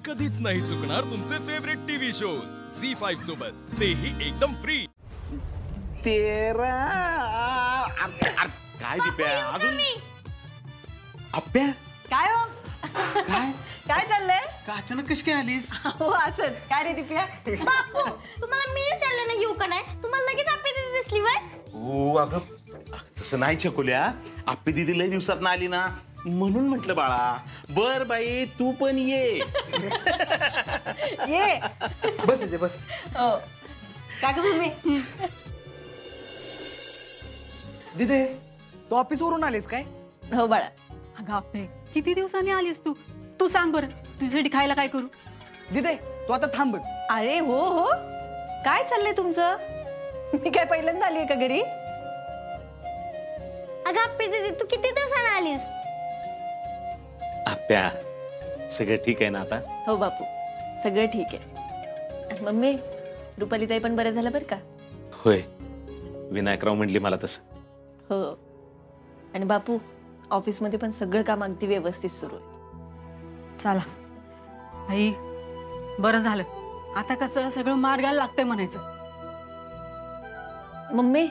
कधीच नाही चुकणार तुमचे फेवरेट टीव्ही शोज झी5 सोबत, तेही एकदम फ्री। तेरा काय दिप्या अजून आप्या काय हो काय काय चाललंय? का अचानक कशी काय आलीस? हो असंच काय रे दिप्या? बापू तुम्हाला मी विचारलं ना येऊ का नाही, तुम्हाला लगेच आपली दीदी दिसली वय? हो अगं तसं नाही छकुल्या, आप्पी दीदी लय दिवसात आली ना म्हणून म्हटलं बाळा। बर बाई तू पण ये ये बस इथे बस। हो काय ग मम्मी? दिदे तू ऑफिस वरून आलीस काय? हो बाळा। अगं आपे किती दिवसांनी आलीस तू? तू सांग बरं तुझ्यासाठी खायला काय करू? दिदे तू आता थांबच। अरे हो हो काय चाललंय तुमचं? मी काय पहिल्यांदा आलीये का घरी? अगं आपली दीदी तू किती दिवसानं आलीस? आप्या सगळं ठीक आहे ना आता? हो बापू सगळं ठीक आहे। मम्मी रुपाली ताई पण बरं झालं बरं का? होय विनायकराव म्हणली मला तसं। हो आणि बापू ऑफिस मध्ये पण सगळं काम अगदी व्यवस्थित सुरू आहे। चला आई बरं झालं, आता कसं सगळं मार्गाला लागतंय म्हणायचं। मम्मी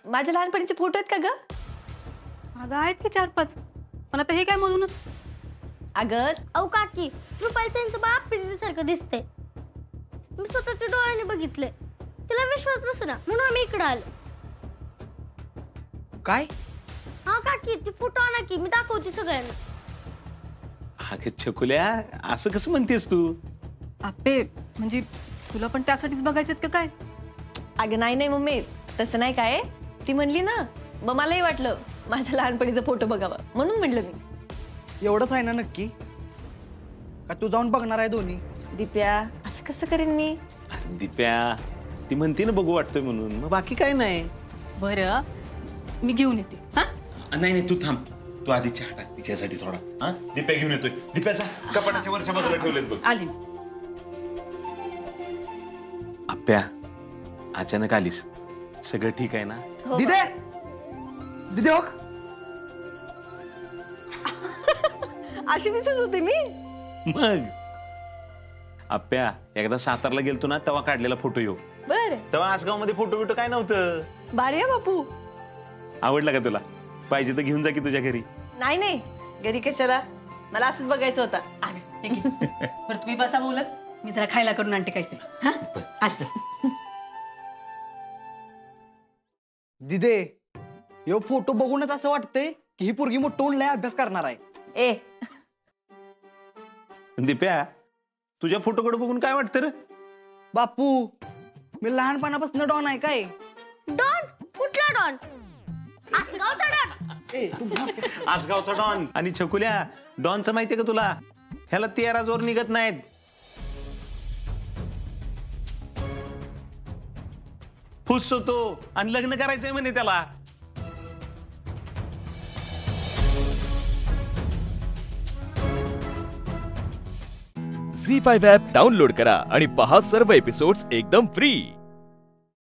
माझ्या लहानपणीचे फोटो आहेत का ग? अगं आहेत की 4-5, पण आता हे काय मधूनच? अगं अहो काकी रुपाली त्यांचं बाप आपली दीदी सारखं दिसते, मी स्वतःच्या डोळ्याने बघितले, तिला विश्वास बसना म्हणून आम्ही इकडे आलो। काय? हा काकी ती फोटो आणा की मी दाखवते सगळ्यांना। अगं छकुल्या असं कसं म्हणतेस तू? आपे म्हणजे तुला पण त्यासाठीच बघायचेत का काय? अगं नाही नाही मम्मी तसं नाही काय, ती म्हणली ना मग मलाही वाटलं माझ्या लहानपणीचा फोटो बघावा म्हणून म्हटलं मी। एवढंच आहे ना नक्की? का तू जाऊन बघणार आहे दोन्ही? दिप्या असं कसं करेन मी? दिप्या ती म्हणते ना बघू वाटतोय म्हणून, मग बाकी काय नाही। बरं मी घेऊन येते। हा नाही नाही तू थांब, तू आधी चहा टाक तिच्यासाठी थोडा। हा दिप्या घेऊन येतोय। दिप्याचा कपाटाच्या वरच्या बाजूला ठेवलेत बघ। आली। आप्या अचानक आलीस, सगळं ठीक आहे ना? हो दिदे दिदे हो अशी दिसत होते मी? मग आप्या एकदा सातारला गेलतो ना तेव्हा काढलेला फोटो येऊ, बर तेव्हा आसगाव मध्ये फोटो बिटो काय नव्हतं। भारी आहे बापू। आवडला का तुला? पाहिजे तर घेऊन जा की तुझ्या घरी। नाही नाही घरी कशाला, मला असंच बघायचं होतं। अगं ठीक आहे बरं तुम्ही बसा बोलत, मी जरा खायला करून आणते काहीतरी। हा आली। दिदे यो फोटो बघूनच असं वाटतंय की ही पोरगी मोठं होऊन लय अभ्यास करणार आहे। ए दिप्या तुझ्या फोटोकडे बघून काय वाटतं रे? बापू मी लहानपणापासून डॉन आहे काय? डॉन? कुठला डॉन? आसगावचा डॉन? ए तू आसगावचा डॉन। आणि छकुल्या डॉनचं माहितीये का तुला? ह्याला 13 जोर निघत नाहीत। फुस होतो आणि लग्न करायचंय म्हणे त्याला। झी5 ॲप डाउनलोड करा आणि पहा सर्व एपिसोड्स एकदम फ्री।